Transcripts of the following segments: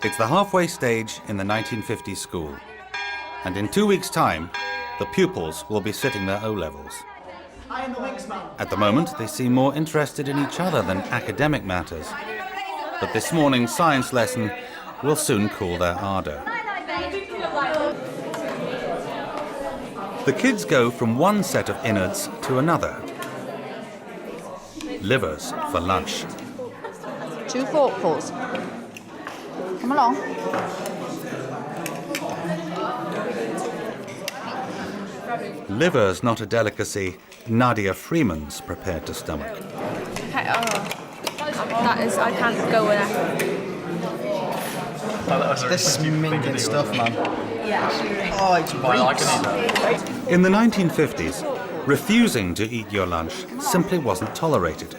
It's the halfway stage in the 1950s school, and in 2 weeks' time, the pupils will be sitting their O-levels. At the moment, they seem more interested in each other than academic matters, but this morning's science lesson will soon cool their ardour. The kids go from one set of innards to another. Livers for lunch. 2 forkfuls. Come along. Liver's not a delicacy Nadia Freeman's prepared to stomach. Okay, I can't go with that. This is minging stuff, man. Yeah. Oh, it's great. In the 1950s, refusing to eat your lunch simply wasn't tolerated.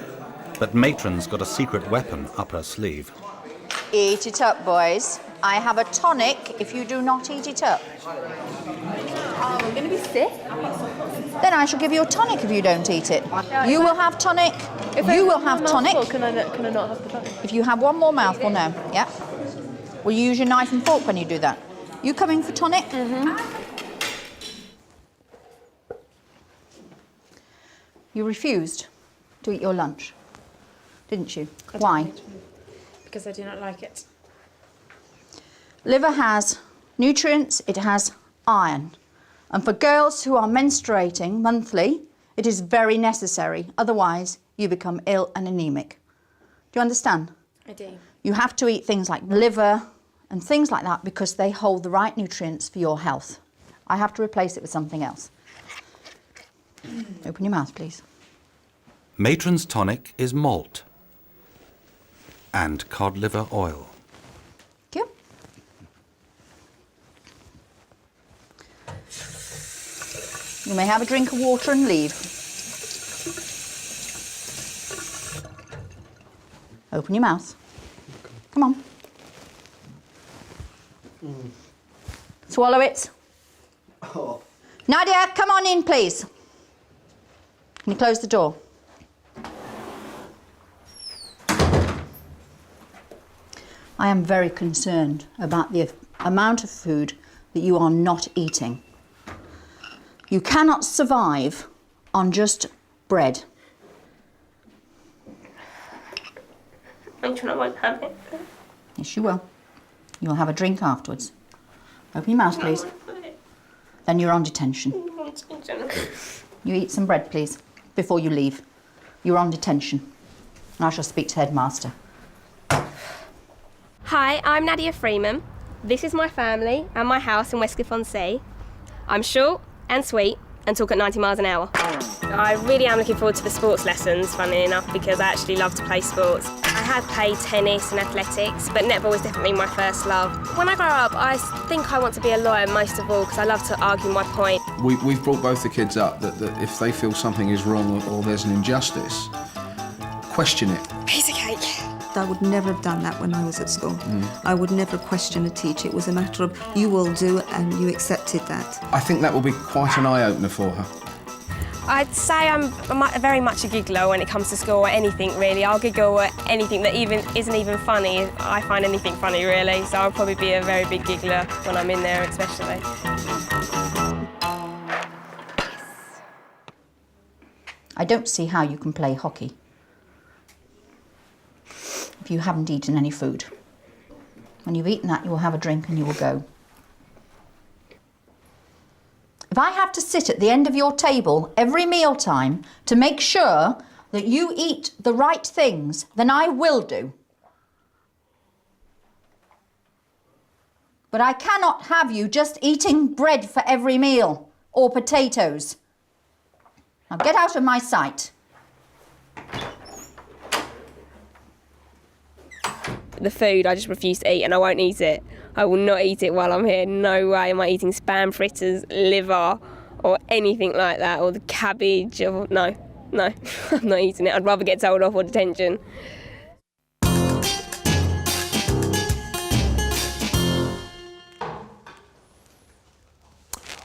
But Matron's got a secret weapon up her sleeve. Eat it up, boys. I have a tonic if you do not eat it up. Oh, I'm going to be sick. Then I shall give you a tonic if you don't eat it. You will have tonic. You will have tonic. Can I not have the tonic? If you have one more mouthful, no. Yeah. Will you use your knife and fork when you do that? You coming for tonic? Mm-hmm. You refused to eat your lunch, didn't you? Why? Because I do not like it. Liver has nutrients, it has iron. And for girls who are menstruating monthly, it is very necessary. Otherwise, you become ill and anemic. Do you understand? I do. You have to eat things like liver and things like that because they hold the right nutrients for your health. I have to replace it with something else. Open your mouth, please. Matron's tonic is malt and cod liver oil. Thank you. You may have a drink of water and leave. Open your mouth. Come on. Swallow it. Oh. Nadia, come on in, please. Can you close the door? I am very concerned about the amount of food that you are not eating. You cannot survive on just bread. I won't have it. Yes, you will. You'll have a drink afterwards. Open your mouth, please. Then you're on detention. You eat some bread, please, before you leave. You're on detention. And I shall speak to Headmaster. Hi, I'm Nadia Freeman. This is my family and my house in Westcliff-on-Sea. I'm short and sweet and talk at 90 miles an hour. I really am looking forward to the sports lessons, funnily enough, because I actually love to play sports. I have played tennis and athletics, but netball was definitely my first love. When I grow up, I think I want to be a lawyer most of all because I love to argue my point. We've brought both the kids up that if they feel something is wrong or there's an injustice, question it. Piece of cake. I would never have done that when I was at school. I would never question a teacher. It was a matter of you will do and you accepted that. I think that will be quite an eye-opener for her. I'd say I'm very much a giggler when it comes to school or anything really. I'll giggle at anything that isn't even funny. I find anything funny really, so I'll probably be a very big giggler when I'm in there especially. I don't see how you can play hockey if you haven't eaten any food. When you've eaten that, you will have a drink and you will go. If I have to sit at the end of your table every mealtime to make sure that you eat the right things, then I will do. But I cannot have you just eating bread for every meal or potatoes. Now get out of my sight. The food I just refuse to eat and I won't eat it. I will not eat it while I'm here. No way am I eating spam fritters, liver or anything like that, or the cabbage or no, I'm not eating it. I'd rather get told off or detention.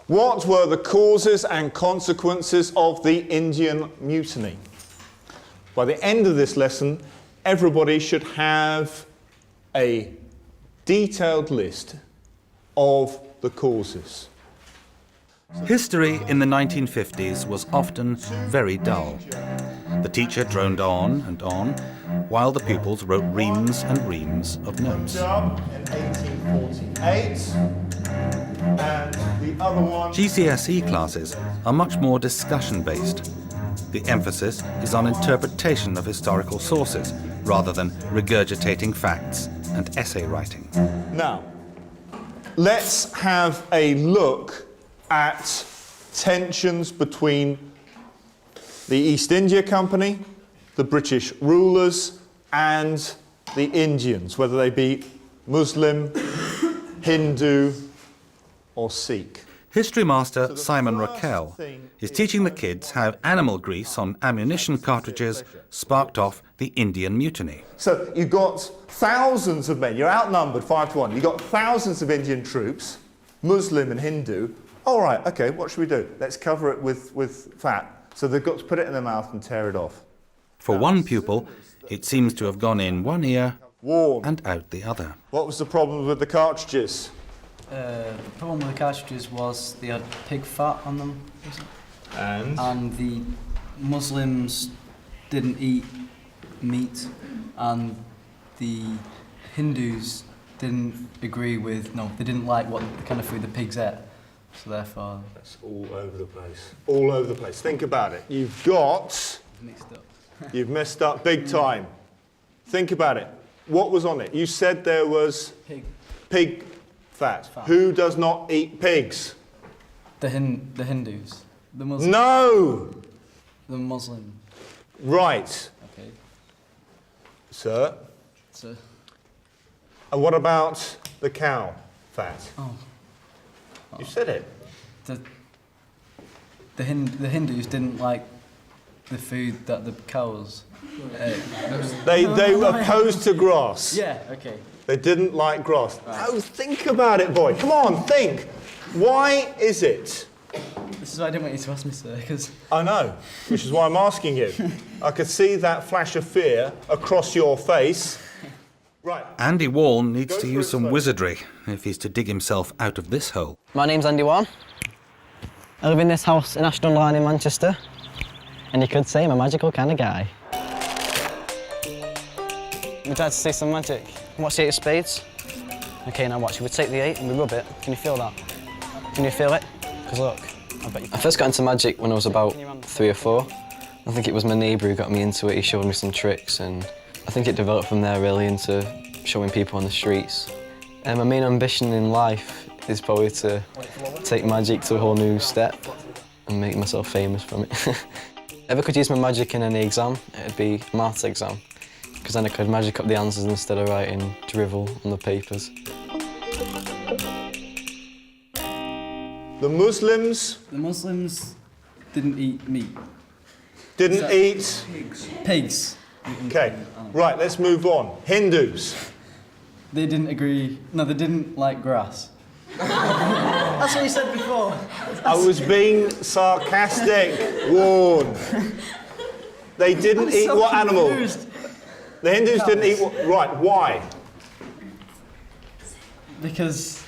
What were the causes and consequences of the Indian Mutiny? By the end of this lesson, everybody should have a detailed list of the causes. History in the 1950s was often very dull. The teacher droned on and on, while the pupils wrote reams and reams of notes. In 1848, and the other one... GCSE classes are much more discussion-based. The emphasis is on interpretation of historical sources, rather than regurgitating facts and essay writing. Now, let's have a look at tensions between the East India Company, the British rulers, and the Indians, whether they be Muslim, Hindu, or Sikh. History master Simon Raquel is teaching the kids how animal grease on ammunition cartridges sparked off the Indian Mutiny. So you've got thousands of men, you're outnumbered 5 to 1, you've got thousands of Indian troops, Muslim and Hindu. All right, okay, what should we do? Let's cover it with fat. So they've got to put it in their mouth and tear it off. For one pupil, it seems to have gone in one ear and out the other. What was the problem with the cartridges? The problem with the cartridges was they had pig fat on them. And the Muslims didn't eat meat, and the Hindus didn't agree with, they didn't like what kind of food the pigs ate. So therefore... That's all over the place. All over the place. Think about it. You've got... Mixed up. You've messed up big time. Think about it. What was on it? You said there was... Pig fat. Who does not eat pigs? The Hindus. The Muslims. No! The Muslim. Right. Okay. Sir? So... And what about the cow fat? You said it. The Hindus didn't like the food that the cows ate. They were opposed to grass. Yeah, okay. They didn't like grass. Right. Oh, think about it, boy. Come on, think. Why is it? This is why I didn't want you to ask me, sir, because... I know, which is why I'm asking you. I could see that flash of fear across your face. Right. Andy Warren needs to use some wizardry if he's to dig himself out of this hole. My name's Andy Warren. I live in this house in Ashton Line in Manchester, and you could say I'm a magical kind of guy. We'd like to see some magic. What's the 8 of spades? Okay, now watch. We take the 8 and we rub it. Can you feel that? Can you feel it? Because look, I bet you... I first got into magic when I was about 3 or 4. I think it was my neighbour who got me into it. He showed me some tricks, and I think it developed from there really into showing people on the streets. And my main ambition in life is probably to take magic to a whole new step and make myself famous from it. If I could use my magic in any exam, it'd be a maths exam, because then I could magic up the answers instead of writing drivel on the papers. The Muslims... The Muslims didn't eat meat. Didn't eat... Pigs. Okay, right, let's move on. Hindus. They didn't agree... No, they didn't like grass. That's what you said before. I was being sarcastic, Warren. They didn't eat what animal? The Hindus didn't eat what... Right, why? Because...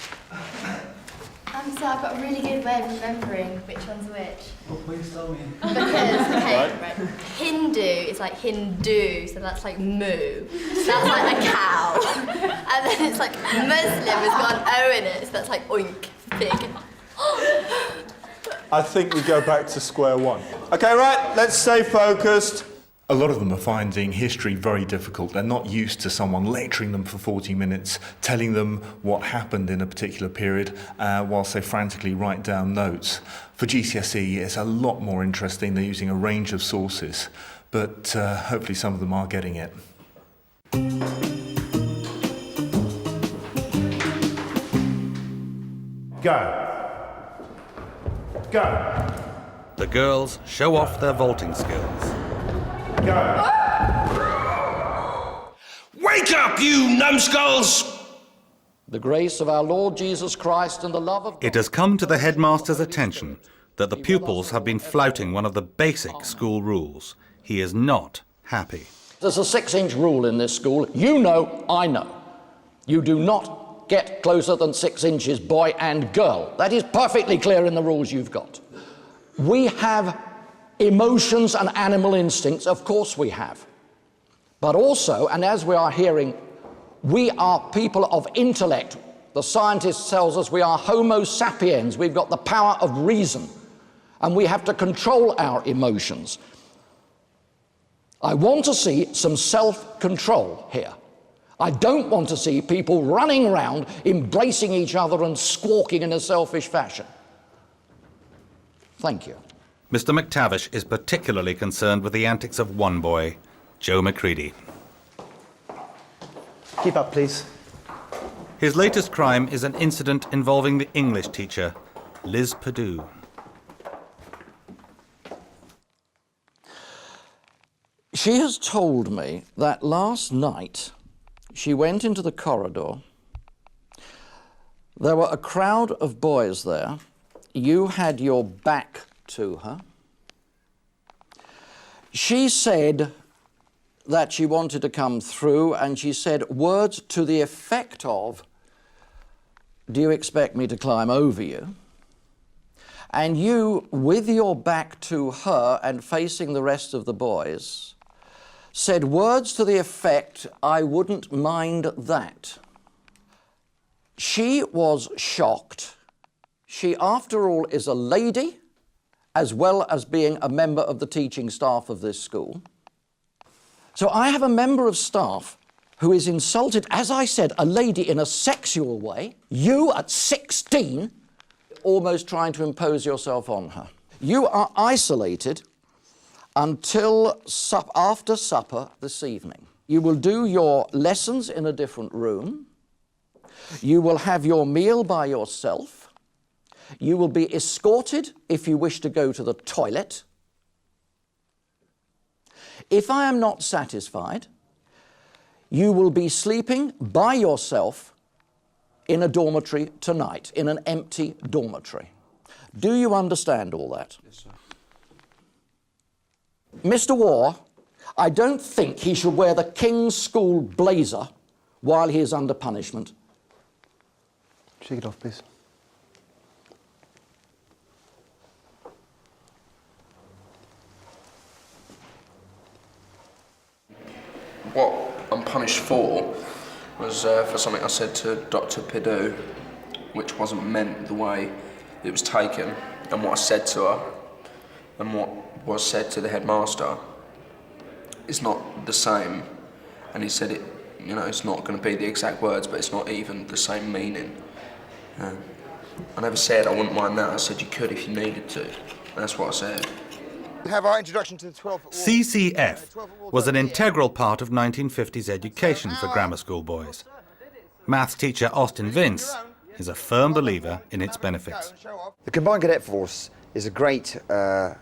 So I've got a really good way of remembering which one's which. Oh, please tell me. Because, okay, right. Hindu is like Hindu, so that's like moo. That's like a cow. And then it's like Muslim has got an O in it, so that's like oink, pig. I think we go back to square one. Okay, right, let's stay focused. A lot of them are finding history very difficult. They're not used to someone lecturing them for 40 minutes, telling them what happened in a particular period, whilst they frantically write down notes. For GCSE, it's a lot more interesting. They're using a range of sources, but hopefully some of them are getting it. Go. Go. The girls show off their vaulting skills. Go. Wake up, you numbskulls! The grace of our Lord Jesus Christ and the love of God. It has come to the headmaster's attention that the pupils have been flouting one of the basic school rules. He is not happy. There's a 6-inch rule in this school. You know, I know. You do not get closer than 6 inches, boy and girl. That is perfectly clear in the rules you've got. We have emotions and animal instincts, of course we have. But also, and as we are hearing, we are people of intellect. The scientist tells us we are Homo sapiens. We've got the power of reason, and we have to control our emotions. I want to see some self-control here. I don't want to see people running around embracing each other and squawking in a selfish fashion. Thank you. Mr. McTavish is particularly concerned with the antics of one boy, Joe Mccre. Keep up, please. His latest crime is an incident involving the English teacher, Liz Perdue. She has told me that last night she went into the corridor. There were a crowd of boys there. You had your back to her. She said that she wanted to come through, and she said words to the effect of, "Do you expect me to climb over you?" And you, with your back to her and facing the rest of the boys, said words to the effect, "I wouldn't mind that." She was shocked. She, after all, is a lady, as well as being a member of the teaching staff of this school. So I have a member of staff who is insulted, as I said, a lady in a sexual way. You, at 16, almost trying to impose yourself on her. You are isolated until after supper this evening. You will do your lessons in a different room. You will have your meal by yourself. You will be escorted if you wish to go to the toilet. If I am not satisfied, you will be sleeping by yourself in a dormitory tonight, in an empty dormitory. Do you understand all that? Yes, sir. Mr. Waugh, I don't think he should wear the King's School blazer while he is under punishment. Shake it off, please. What I'm punished for was for something I said to Dr. Perdue, which wasn't meant the way it was taken, and what I said to her and what was said to the headmaster is not the same. And he said it, you know, it's not going to be the exact words, but it's not even the same meaning. I never said I wouldn't mind that. I said you could if you needed to. That's what I said. Have our introduction to the 12th Ward. CCF was an integral part of 1950s education for grammar school boys. Maths teacher Austin Vince is a firm believer in its benefits. The Combined Cadet Force is a great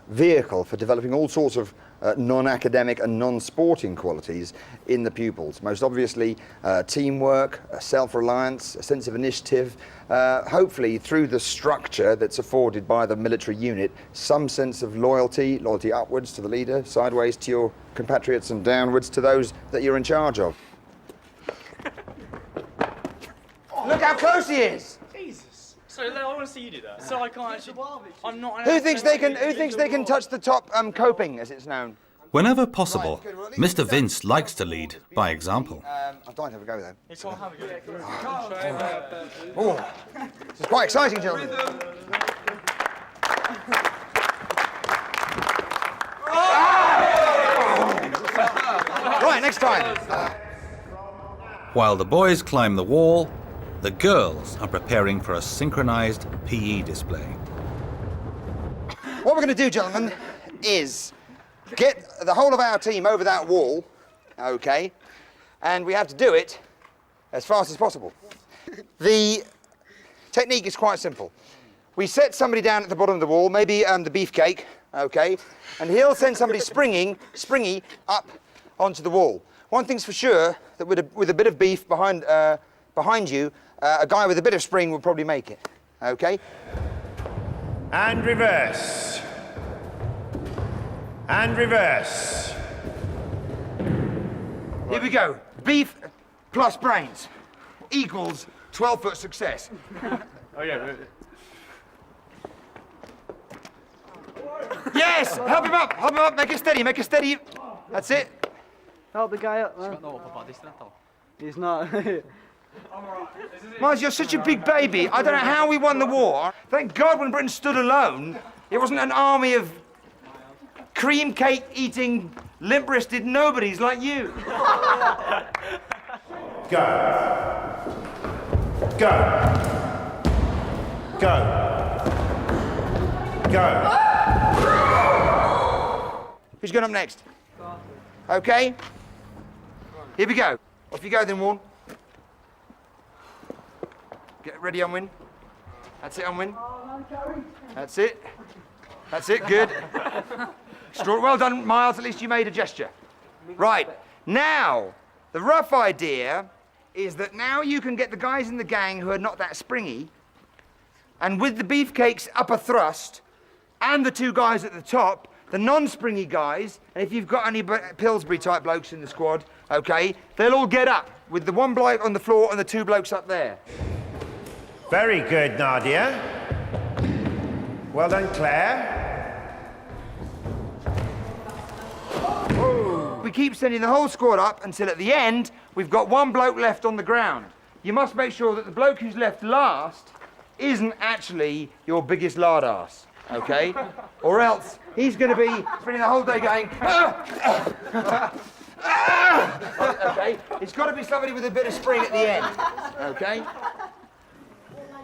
vehicle for developing all sorts of non-academic and non-sporting qualities in the pupils. Most obviously teamwork, self-reliance, a sense of initiative, hopefully through the structure that's afforded by the military unit, some sense of loyalty upwards to the leader, sideways to your compatriots and downwards to those that you're in charge of. Look how close he is! Jesus. So I want to see you do that. So I can't actually. I'm not. Who thinks they can touch the top coping, as it's known? Whenever possible, Mr. Vince likes to lead by example. I'd like to have a go, though. It's all have a go. Oh, this is quite exciting, gentlemen. Right, next time. While the boys climb the wall, the girls are preparing for a synchronized PE display. What we're going to do, gentlemen, is get the whole of our team over that wall, okay? And we have to do it as fast as possible. The technique is quite simple. We set somebody down at the bottom of the wall, maybe the beefcake, okay? And he'll send somebody springy up onto the wall. One thing's for sure, that with a bit of beef behind you, a guy with a bit of spring will probably make it, okay? And reverse. And reverse. Here we go. Beef plus brains equals 12-foot success. Oh, yeah. Yes! Help him up, make it steady, That's it. Help the guy up. He's not. Miles, you're such a big baby. I don't know how we won the war. Thank God when Britain stood alone, it wasn't an army of cream cake eating, limp-wristed nobodies like you. Go. Go. Go. Go. Who's going up next? Okay. Here we go. Off you go then, Warren. Get ready, Unwin. That's it, Unwin. That's it. That's it, good. Well done, Miles, at least you made a gesture. Right, now, the rough idea is that now you can get the guys in the gang who are not that springy, and with the beefcake's upper thrust, and the two guys at the top, the non-springy guys, and if you've got any Pillsbury-type blokes in the squad, okay, they'll all get up, with the one bloke on the floor and the two blokes up there. Very good, Nadia. Well done, Claire. We keep sending the whole squad up until at the end, we've got one bloke left on the ground. You must make sure that the bloke who's left last isn't actually your biggest lard ass, okay? Or else he's going to be spending the whole day going, okay? It's got to be somebody with a bit of spring at the end, okay?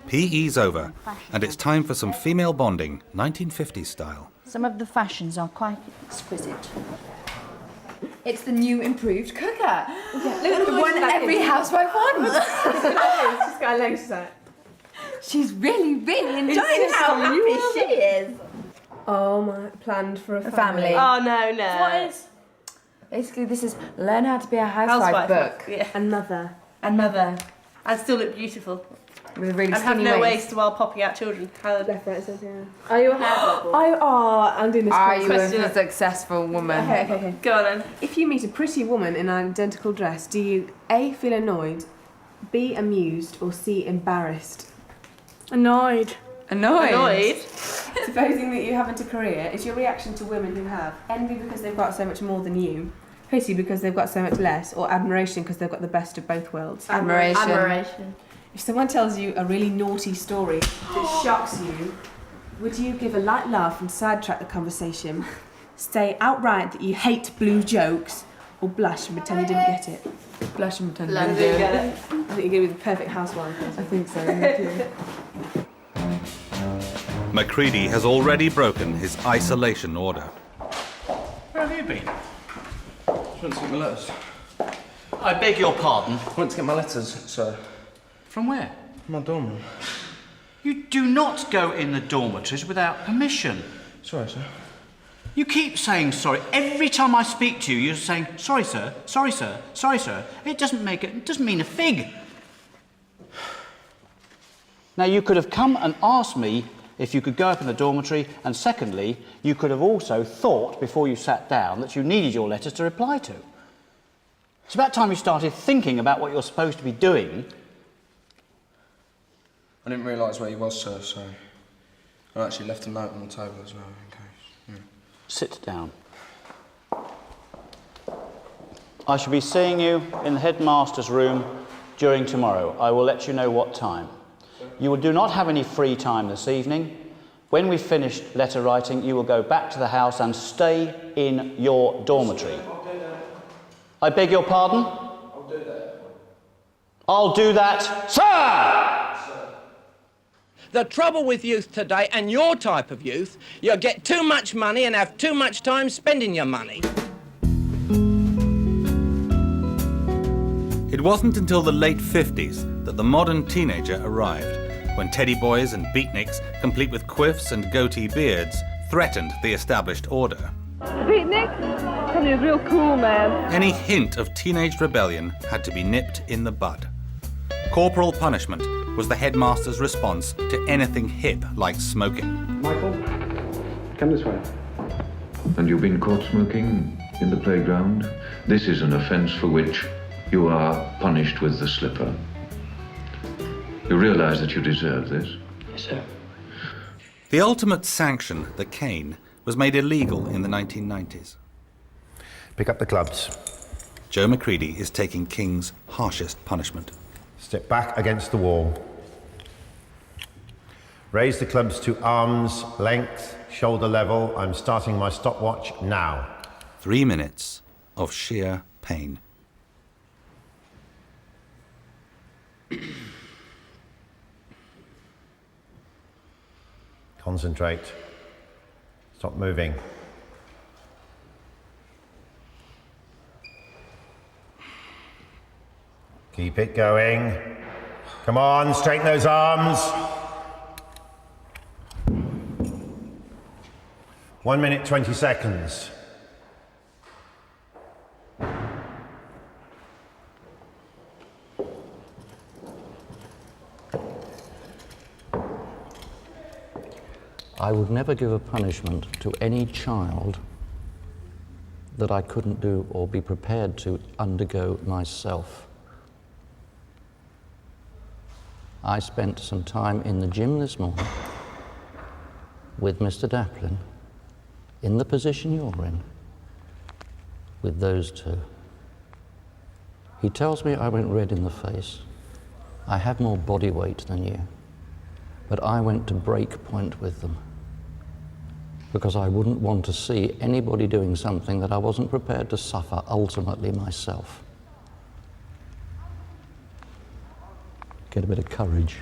PE's over, and it's time for some female bonding, 1950s style. Some of the fashions are quite exquisite. It's the new improved cooker. Yeah. Look at the one every housewife wants. It's just got a legs set. She's really, really enjoying how happy she is. Oh my, planned for a family. Oh no. What is? Basically, this is Learn How to Be a Housewife book. Yeah. And mother. And still look beautiful. With a really and have skinny no waist. waist while popping out children. How left, right, says, yeah. Are you a I'm doing this. Are you question. a successful woman? Okay. Go on then. If you meet a pretty woman in an identical dress, do you A, feel annoyed, B, amused, or C, embarrassed? Annoyed. Supposing that you haven't a career, is your reaction to women who have envy because they've got so much more than you, pity because they've got so much less, or admiration because they've got the best of both worlds? Admiration. If someone tells you a really naughty story that shocks you, would you give a light laugh and sidetrack the conversation, say outright that you hate blue jokes, or blush and pretend you didn't get it? Blush and pretend you I didn't think get it. you're going to be the perfect housewife. I think so. Mccre has already broken his isolation order. Where have you been? Went to get my letters. I beg your pardon? Went to get my letters, sir. From where? My dorm. You do not go in the dormitories without permission. Sorry, sir. You keep saying sorry. Every time I speak to you, you're saying, sorry, sir, sorry, sir, sorry, sir. It doesn't mean a fig. Now, you could have come and asked me if you could go up in the dormitory, and secondly, you could have also thought before you sat down that you needed your letters to reply to. It's about time you started thinking about what you're supposed to be doing. I didn't realise where he was, sir, so I actually left a note on the table as well, in case. Yeah. Sit down. I shall be seeing you in the headmaster's room during tomorrow. I will let you know what time. You do not have any free time this evening. When we've finished letter writing, you will go back to the house and stay in your dormitory. I beg your pardon? I'll do that. I'll do that, sir! The trouble with youth today, and your type of youth, you get too much money and have too much time spending your money. It wasn't until the late 50s that the modern teenager arrived, when teddy boys and beatniks, complete with quiffs and goatee beards, threatened the established order. Beatnik? Probably a real cool man. Any hint of teenage rebellion had to be nipped in the bud. Corporal punishment was the headmaster's response to anything hip like smoking. Michael, come this way. And you've been caught smoking in the playground? This is an offence for which you are punished with the slipper. You realise that you deserve this? Yes, sir. The ultimate sanction, the cane, was made illegal in the 1990s. Pick up the clubs. Joe Mccre is taking King's harshest punishment. Step back against the wall. Raise the clubs to arm's length, shoulder level. I'm starting my stopwatch now. 3 minutes of sheer pain. Concentrate. Stop moving. Keep it going. Come on, straighten those arms. 1 minute, 20 seconds. I would never give a punishment to any child that I couldn't do or be prepared to undergo myself. I spent some time in the gym this morning with Mr. Daplin, in the position you're in, with those two. He tells me I went red in the face. I have more body weight than you, but I went to break point with them because I wouldn't want to see anybody doing something that I wasn't prepared to suffer ultimately myself. Get a bit of courage.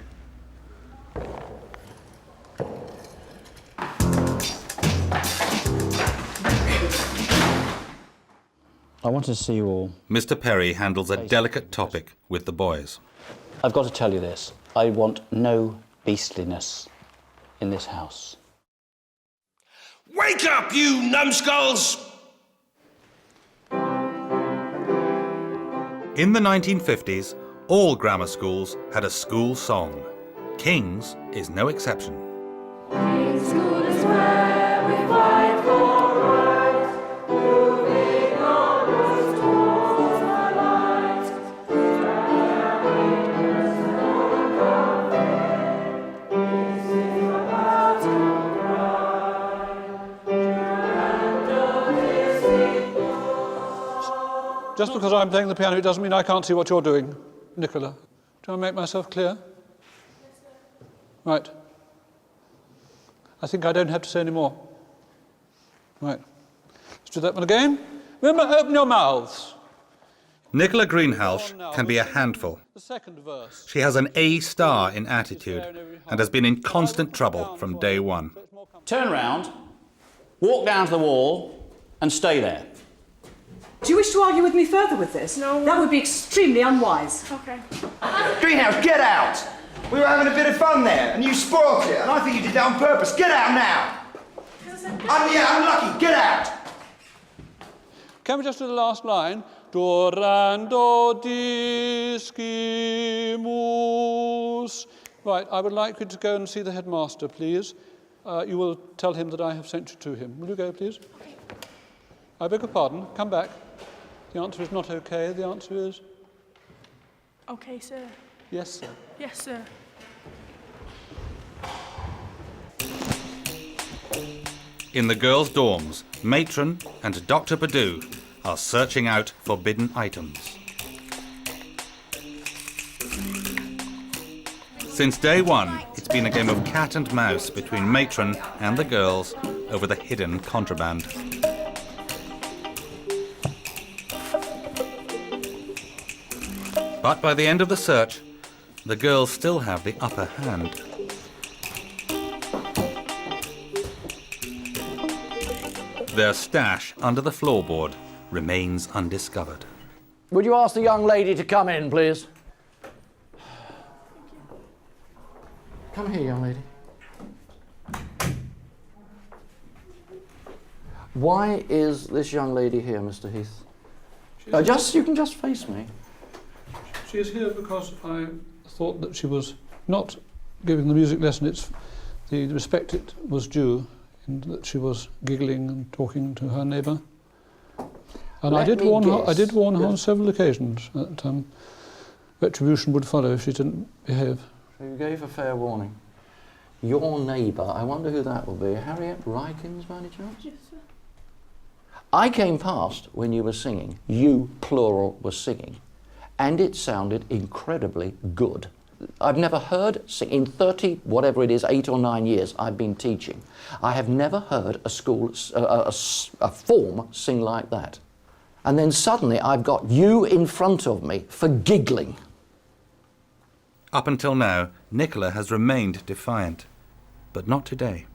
I want to see you all. Mr. Perry handles a delicate topic with the boys. I've got to tell you this. I want no beastliness in this house. Wake up, you numbskulls! In the 1950s, all grammar schools had a school song. King's is no exception. King's School is where we fight for right, moving onwards towards our light. This is the battle cry. Just because I'm playing the piano, it doesn't mean I can't see what you're doing, Nicola. Do I make myself clear? Right. I think I don't have to say any more. Right. Let's do that one again. Remember, open your mouths. Nicola Greenhalgh can be a handful. She has an A star in attitude and has been in constant trouble from day one. Turn round, walk down to the wall, and stay there. Do you wish to argue with me further with this? No. That would be extremely unwise. Okay. Greenhouse, get out! We were having a bit of fun there, and you spoilt it, and I think you did that on purpose. Get out now! I'm lucky, get out! Can we just do the last line? Dorando discimus. Right, I would like you to go and see the headmaster, please. You will tell him that I have sent you to him. Will you go, please? Okay. I beg your pardon. Come back. The answer is not okay. The answer is... Okay, sir. Yes, sir. Yes, sir. In the girls' dorms, Matron and Dr. Perdue are searching out forbidden items. Since day one, it's been a game of cat and mouse between Matron and the girls over the hidden contraband. But by the end of the search, the girls still have the upper hand. Their stash under the floorboard remains undiscovered. Would you ask the young lady to come in, please? Come here, young lady. Why is this young lady here, Mr. Heath? You can just face me. She is here because I thought that she was not giving the music lesson the respect it was due, and that she was giggling and talking to her neighbour. And I did warn her on several occasions that retribution would follow if she didn't behave. So you gave a fair warning. Your neighbour, I wonder who that will be. Harriet Rykins, by any chance? Yes, sir. I came past when you were singing. You, plural, were singing. And it sounded incredibly good. I've never heard, in 30, whatever it is, 8 or 9 years I've been teaching, I have never heard a school, a form sing like that. And then suddenly I've got you in front of me for giggling. Up until now, Nicola has remained defiant, but not today.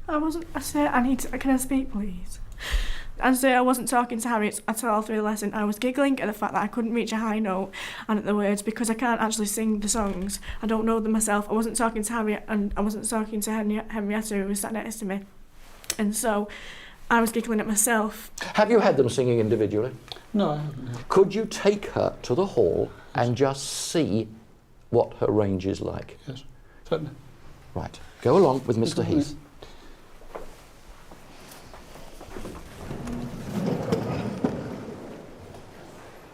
I said, can I speak, please? And so I wasn't talking to Harriet at all through the lesson. I was giggling at the fact that I couldn't reach a high note and at the words because I can't actually sing the songs. I don't know them myself. I wasn't talking to Harriet and I wasn't talking to Henrietta, who was sat next to me. And so I was giggling at myself. Have you had them singing individually? No, I haven't. Could you take her to the hall and just see what her range is like? Yes, certainly. Right, go along with Mr. Heath.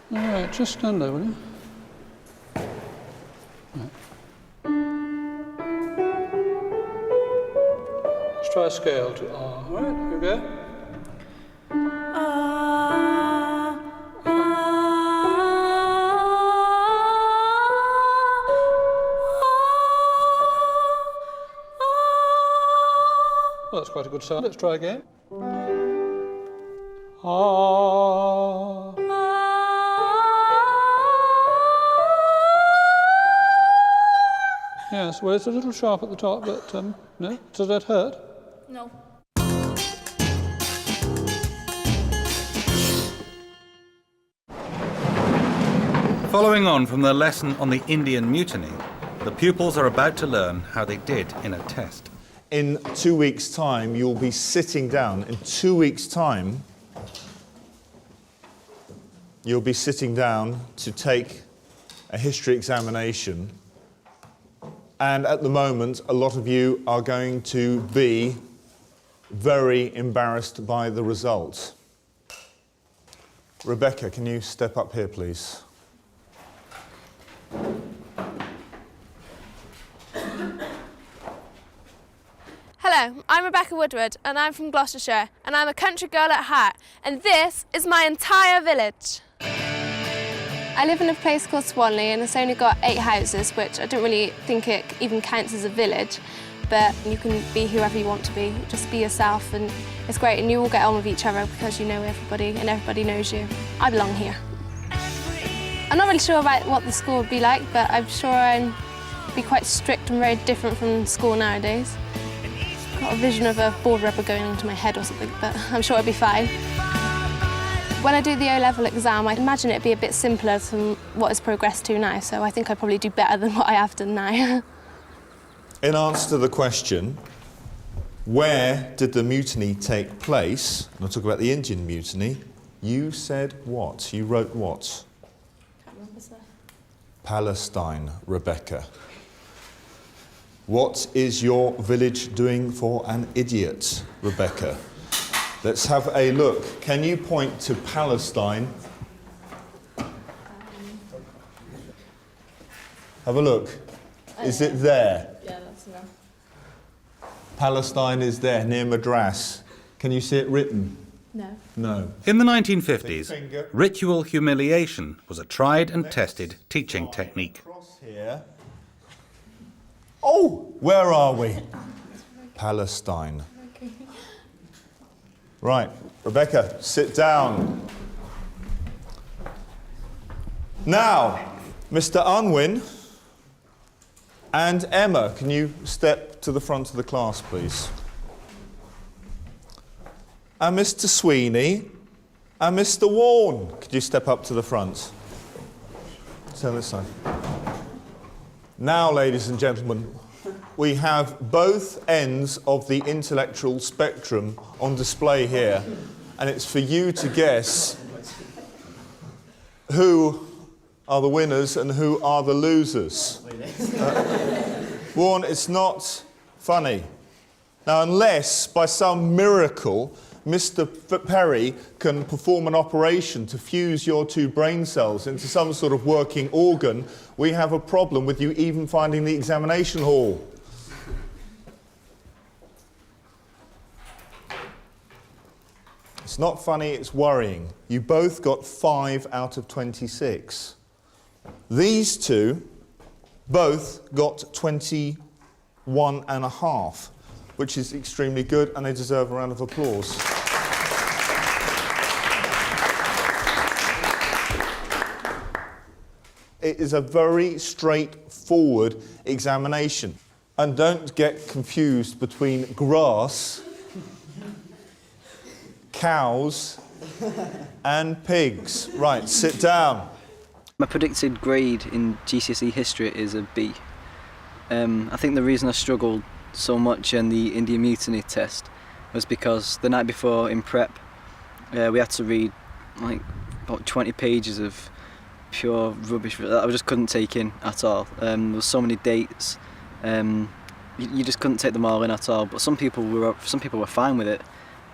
All right, just stand there, will you? Right. Let's try a scale to R. All right, here we go. Well, that's quite a good sound. Let's try again. Ah. Yes, well, it's a little sharp at the top, but no. Does that hurt? No. Following on from their lesson on the Indian Mutiny, the pupils are about to learn how they did in a test. In 2 weeks' time, you'll be sitting down. In 2 weeks' time, you'll be sitting down to take a history examination. And at the moment, a lot of you are going to be very embarrassed by the results. Rebecca, can you step up here, please? Hello, I'm Rebecca Woodward and I'm from Gloucestershire and I'm a country girl at heart and this is my entire village. I live in a place called Swanley and it's only got 8 houses, which I don't really think it even counts as a village, but you can be whoever you want to be, just be yourself, and it's great, and you all get on with each other because you know everybody and everybody knows you. I belong here. I'm not really sure about what the school would be like, but I'm sure I'd be quite strict and very different from school nowadays. Got a vision of a board rubber going into my head or something, but I'm sure it'll be fine. When I do the O-level exam, I imagine it'd be a bit simpler than what has progressed to now, so I think I'd probably do better than what I have done now. In answer to the question, where did the mutiny take place? And I'll talk about the Indian Mutiny. You said what? You wrote what? Can't remember, sir. Palestine, Rebecca. What is your village doing for an idiot, Rebecca? Let's have a look. Can you point to Palestine? Have a look. Is it there? Yeah, that's enough. Palestine is there, near Madras. Can you see it written? No. No. In the 1950s, ritual humiliation was a tried and tested teaching technique. Here. Oh, where are we? Palestine. Right, Rebecca, sit down. Now, Mr. Unwin and Emma, can you step to the front of the class, please? And Mr. Sweeney and Mr. Warren, could you step up to the front? Turn this side. Now, ladies and gentlemen, we have both ends of the intellectual spectrum on display here, and it's for you to guess who are the winners and who are the losers. Warren, it's not funny. Now, unless by some miracle Mr. Perry can perform an operation to fuse your two brain cells into some sort of working organ, we have a problem with you even finding the examination hall. It's not funny, it's worrying. You both got 5 out of 26. These two both got 21.5, which is extremely good, and they deserve a round of applause. It is a very straightforward examination. And don't get confused between grass, cows, and pigs. Right, sit down. My predicted grade in GCSE history is a B. I think the reason I struggled so much in the Indian Mutiny test was because the night before in prep we had to read like about 20 pages of pure rubbish that I just couldn't take in at all. There were so many dates, you just couldn't take them all in at all. But some people were fine with it,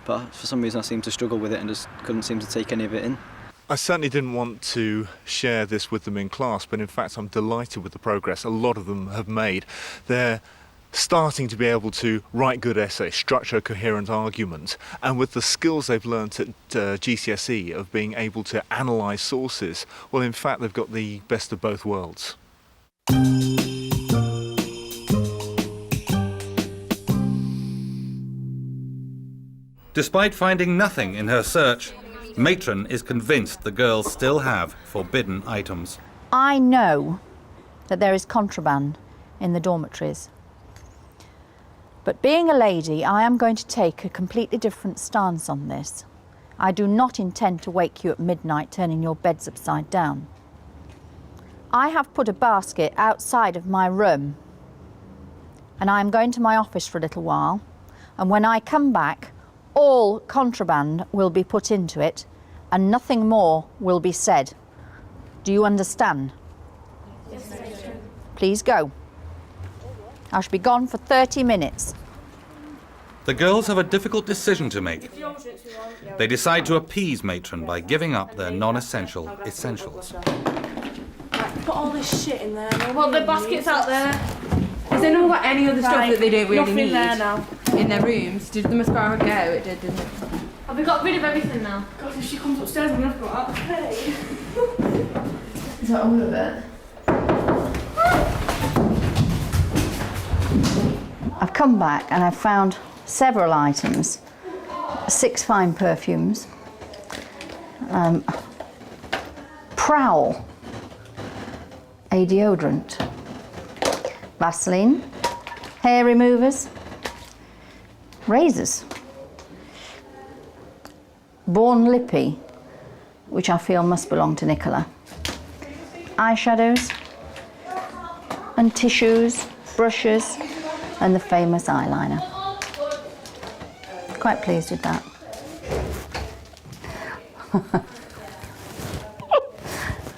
but for some reason I seemed to struggle with it and just couldn't seem to take any of it in. I certainly didn't want to share this with them in class, but in fact I'm delighted with the progress a lot of them have made. They're starting to be able to write good essays, structure a coherent argument, and with the skills they've learnt at GCSE of being able to analyse sources, well, in fact, they've got the best of both worlds. Despite finding nothing in her search, Matron is convinced the girls still have forbidden items. I know that there is contraband in the dormitories. But being a lady, I am going to take a completely different stance on this. I do not intend to wake you at midnight turning your beds upside down. I have put a basket outside of my room, and I am going to my office for a little while, and when I come back, all contraband will be put into it, and nothing more will be said. Do you understand? Yes, Matron. Please go. I shall be gone for 30 minutes. The girls have a difficult decision to make. They decide to appease Matron by giving up their non-essential essentials. Put all this shit in there. Well, the basket's out there. Has anyone got any other stuff that they don't really nothing need there now. in their rooms? Did the mascara go? It did, didn't it? Have we got rid of everything now? God, if she comes upstairs, I'm gonna have to go out. Hey. Is that all of it? I've come back and I've found several items. 6 fine perfumes. Prowl, a deodorant. Vaseline, hair removers, razors. Born Lippy, which I feel must belong to Nicola. Eyeshadows, and tissues, brushes, and the famous eyeliner. Quite pleased with that.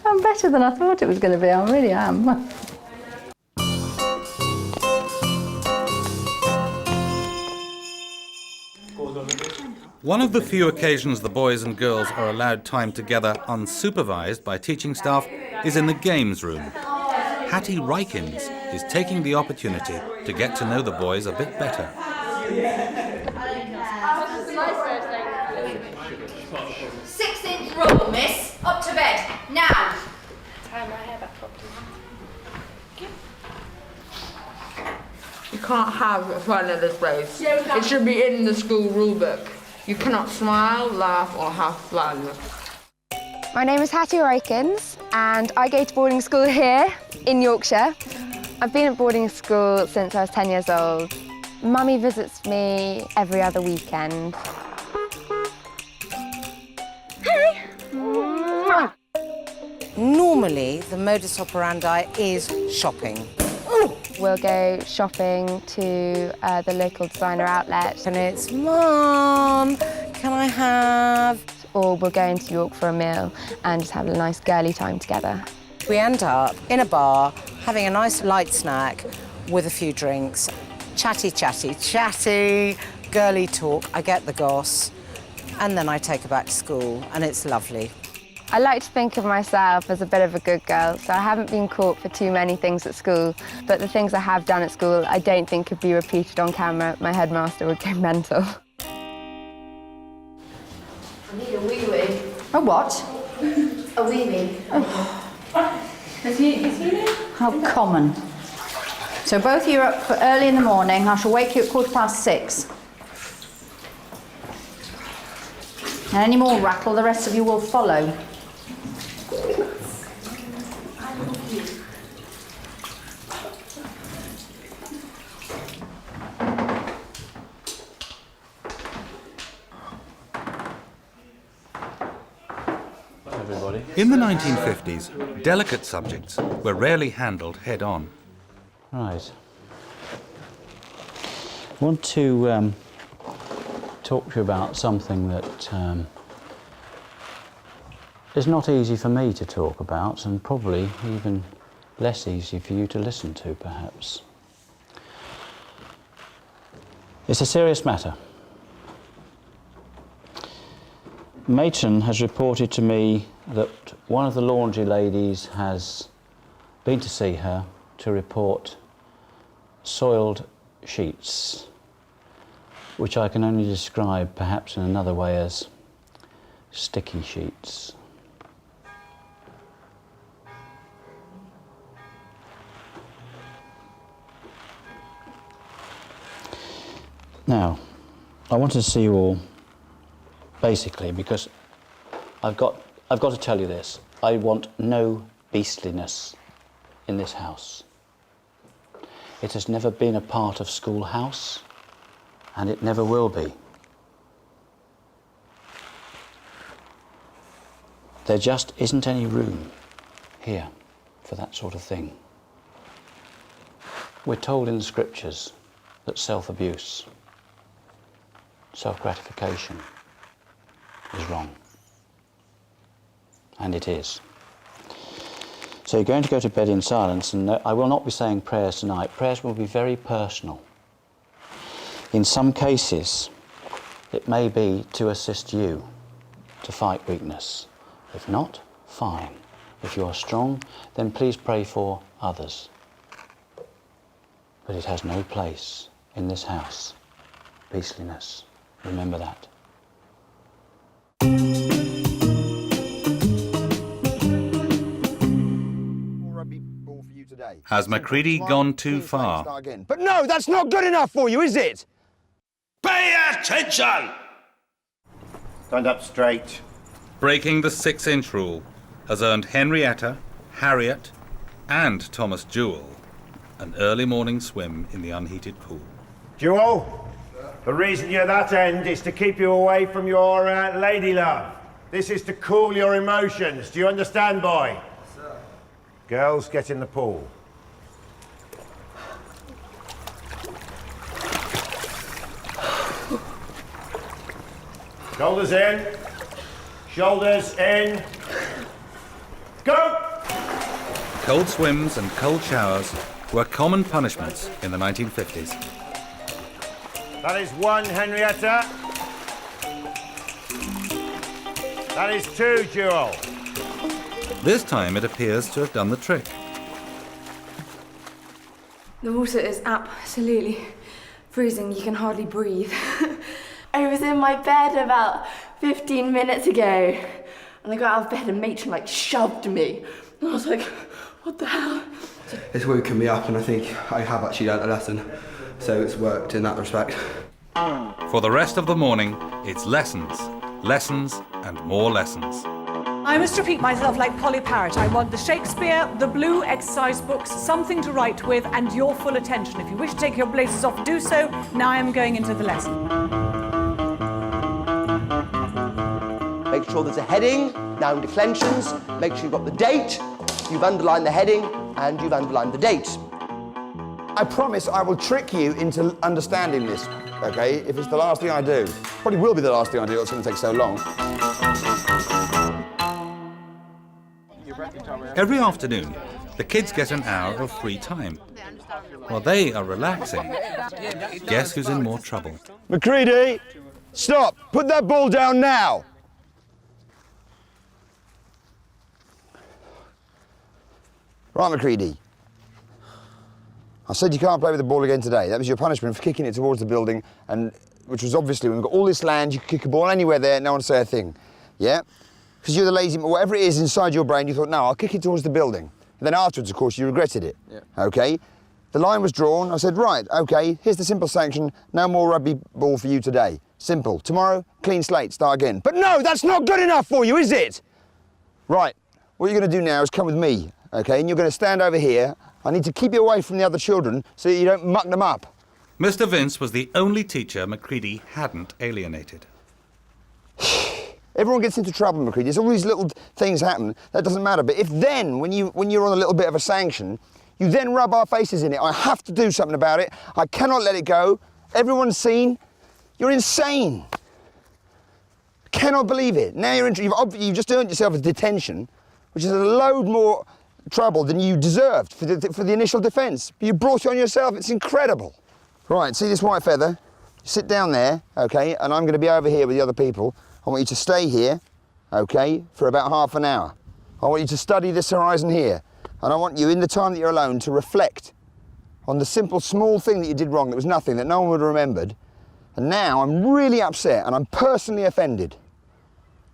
I'm better than I thought it was going to be, I really am. One of the few occasions the boys and girls are allowed time together unsupervised by teaching staff is in the games room. Hattie Rykins is taking the opportunity to get to know the boys a bit better. 6-inch rule, miss. Up to bed. Now. Tie my hair back properly. You can't have fun at this place. Yeah, we can. It should be in the school rule book. You cannot smile, laugh, or have fun. My name is Hattie Rykins, and I go to boarding school here in Yorkshire. I've been at boarding school since I was 10 years old. Mummy visits me every other weekend. Hey! Normally, the modus operandi is shopping. We'll go shopping to the local designer outlet. And it's, Mum, can I have... Or we'll go into York for a meal and just have a nice girly time together. We end up in a bar, having a nice light snack with a few drinks. Chatty, chatty, chatty, girly talk, I get the goss. and then I take her back to school, and it's lovely. I like to think of myself as a bit of a good girl, so I haven't been caught for too many things at school, but the things I have done at school I don't think could be repeated on camera. My headmaster would go mental. I need a wee-wee. A what? A wee-wee. How common. So both of you are up for early in the morning. I shall wake you at 6:15. And any more rattle, the rest of you will follow. Everybody. In the 1950s, delicate subjects were rarely handled head-on. Right. I want to talk to you about something that is not easy for me to talk about, and probably even less easy for you to listen to, perhaps. It's a serious matter. Matron has reported to me that one of the laundry ladies has been to see her to report soiled sheets, which I can only describe perhaps in another way as sticky sheets. Now, I wanted to see you all basically because I've got to tell you this. I want no beastliness in this house. It has never been a part of Schoolhouse, and it never will be. There just isn't any room here for that sort of thing. We're told in the scriptures that self-abuse, self-gratification is wrong. And it is. So you're going to go to bed in silence, and I will not be saying prayers tonight. Prayers will be very personal. In some cases, it may be to assist you to fight weakness. If not, fine. If you are strong, then please pray for others. But it has no place in this house. Beastliness. Remember that. Has Mccre gone too far? But no, that's not good enough for you, is it? Pay attention! Stand up straight. Breaking the 6-inch rule has earned Henrietta, Harriet, and Thomas Jewell an early morning swim in the unheated pool. Jewel, the reason you're that end is to keep you away from your lady love. This is to cool your emotions. Do you understand, boy? Yes, sir. Girls, get in the pool. Shoulders in. Shoulders in. Go! Cold swims and cold showers were common punishments in the 1950s. That is 1, Henrietta. That is 2, Jewel. This time it appears to have done the trick. The water is absolutely freezing. You can hardly breathe. I was in my bed about 15 minutes ago, and I got out of bed and Matron shoved me. And I was like, what the hell? It's woken me up, and I think I have actually learnt a lesson, so it's worked in that respect. For the rest of the morning, it's lessons, lessons, and more lessons. I must repeat myself like Polly Parrott. I want the Shakespeare, the blue exercise books, something to write with, and your full attention. If you wish to take your blazers off, do so. Now I am going into the lesson. Make sure there's a heading, noun declensions. Make sure you've got the date, you've underlined the heading, and you've underlined the date. I promise I will trick you into understanding this, okay? If it's the last thing I do. Probably will be the last thing I do, it's going to take so long. Every afternoon, the kids get an hour of free time. While they are relaxing, guess who's in more trouble? Mccre, Stop! Put that ball down now! Right, Mccre, I said you can't play with the ball again today. That was your punishment for kicking it towards the building, and which was obviously, when we've got all this land, you can kick a ball anywhere there, no one say a thing. Yeah? Because you're the lazy, whatever it is inside your brain, you thought, no, I'll kick it towards the building. And then afterwards, of course, you regretted it. Yeah. Okay? The line was drawn. I said, right, okay, here's the simple sanction. No more rugby ball for you today. Simple. Tomorrow, clean slate, start again. But no, that's not good enough for you, is it? Right, what you're going to do now is come with me, okay? And you're going to stand over here. I need to keep you away from the other children so that you don't muck them up. Mr. Vince was the only teacher Mccre hadn't alienated. Everyone gets into trouble, Mccre. There's all these little things happen. That doesn't matter. But if then, when you're on a little bit of a sanction, you then rub our faces in it, I have to do something about it. I cannot let it go. Everyone's seen. You're insane. Cannot believe it. Now you've just earned yourself a detention, which is a load more trouble than you deserved for the initial defence. But you brought it on yourself. It's incredible. Right, see this white feather? Sit down there, okay, and I'm going to be over here with the other people. I want you to stay here, okay, for about half an hour. I want you to study this horizon here. And I want you, in the time that you're alone, to reflect on the simple, small thing that you did wrong, that was nothing, that no one would have remembered. And now I'm really upset and I'm personally offended.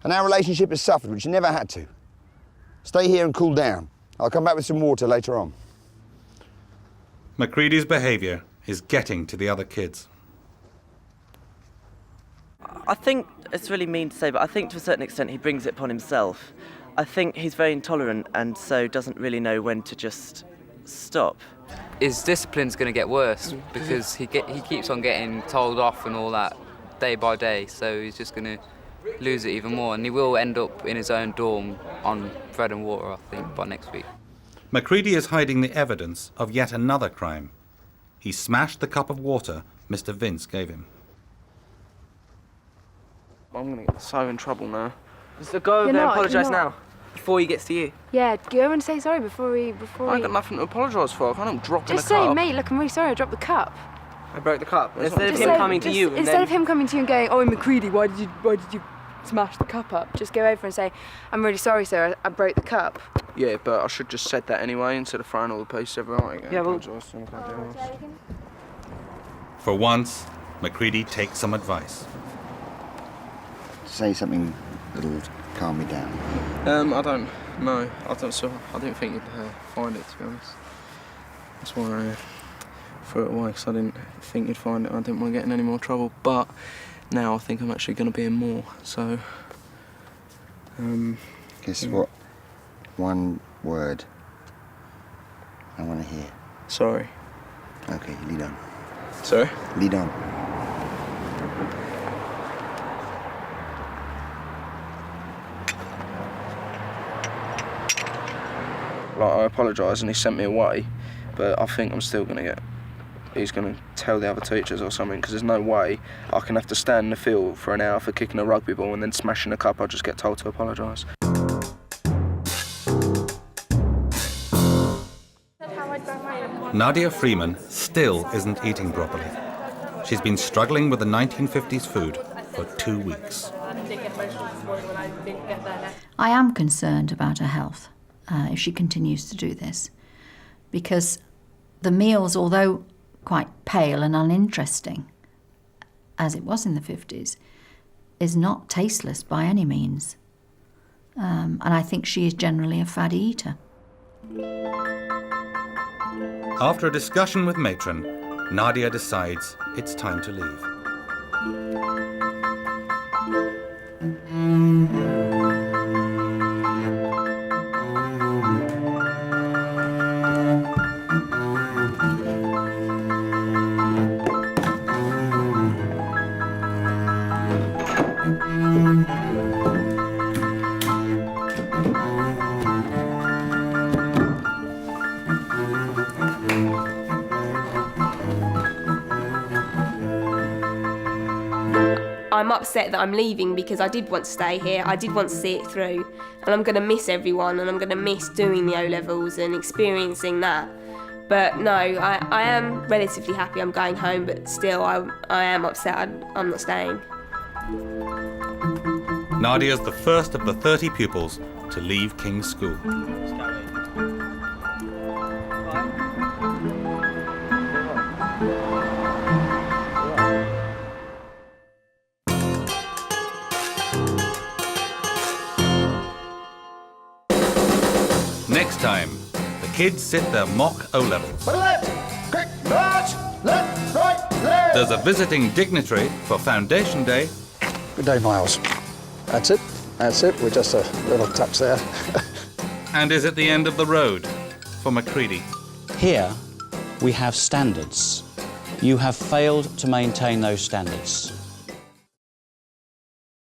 And our relationship has suffered, which you never had to. Stay here and cool down. I'll come back with some water later on. Mccre's behaviour is getting to the other kids. I think it's really mean to say, but I think to a certain extent he brings it upon himself. I think he's very intolerant and so doesn't really know when to just stop. His discipline's going to get worse because he keeps on getting told off and all that day by day, so he's just going to lose it even more, and he will end up in his own dorm on bread and water, I think, by next week. Mccre is hiding the evidence of yet another crime. He smashed the cup of water Mr. Vince gave him. I'm going to get so in trouble now. Just go over there and apologise now, before he gets to you. Yeah, go and say sorry before I ain't got nothing to apologise for. I can't drop in a cup. Just say, mate, look, I'm really sorry, I dropped the cup. I broke the cup. Instead of him coming to you. Instead of him coming to you and going, oh, Mccre, why did you smash the cup up? Just go over and say, I'm really sorry, sir, I broke the cup. Yeah, but I should just said that anyway instead of throwing all the pieces everywhere again. Yeah, well... For once, Mccre takes some advice. Say something that'll calm me down. I don't know. I didn't think you'd find it, to be honest. That's why I threw it away, because I didn't think you'd find it. I didn't want to get in any more trouble, but now I think I'm actually going to be in more, so... Guess what? One word I want to hear. Sorry. Okay, lead on. Sorry? Lead on. Like, I apologise and he sent me away, but I think I'm still going to get... He's going to tell the other teachers or something, because there's no way I can have to stand in the field for an hour for kicking a rugby ball and then smashing a cup. I'll just get told to apologise. Nadia Freeman still isn't eating properly. She's been struggling with the 1950s food for 2 weeks. I am concerned about her health if she continues to do this, because the meals, although quite pale and uninteresting, as it was in the 50s, is not tasteless by any means. And I think she is generally a fatty eater. After a discussion with Matron, Nadia decides it's time to leave. I'm upset that I'm leaving because I did want to stay here, I did want to see it through, and I'm going to miss everyone, and I'm going to miss doing the O-levels and experiencing that. But no, I am relatively happy I'm going home, but still I am upset I'm not staying. Nadia's the first of the 30 pupils to leave King's School. Next time, the kids sit their mock O-levels. Left, quick, march, left, right, left. There's a visiting dignitary for Foundation Day. Good day, Miles. That's it. That's it. We're just a little touch there. And is at the end of the road for Mccre. Here, we have standards. You have failed to maintain those standards.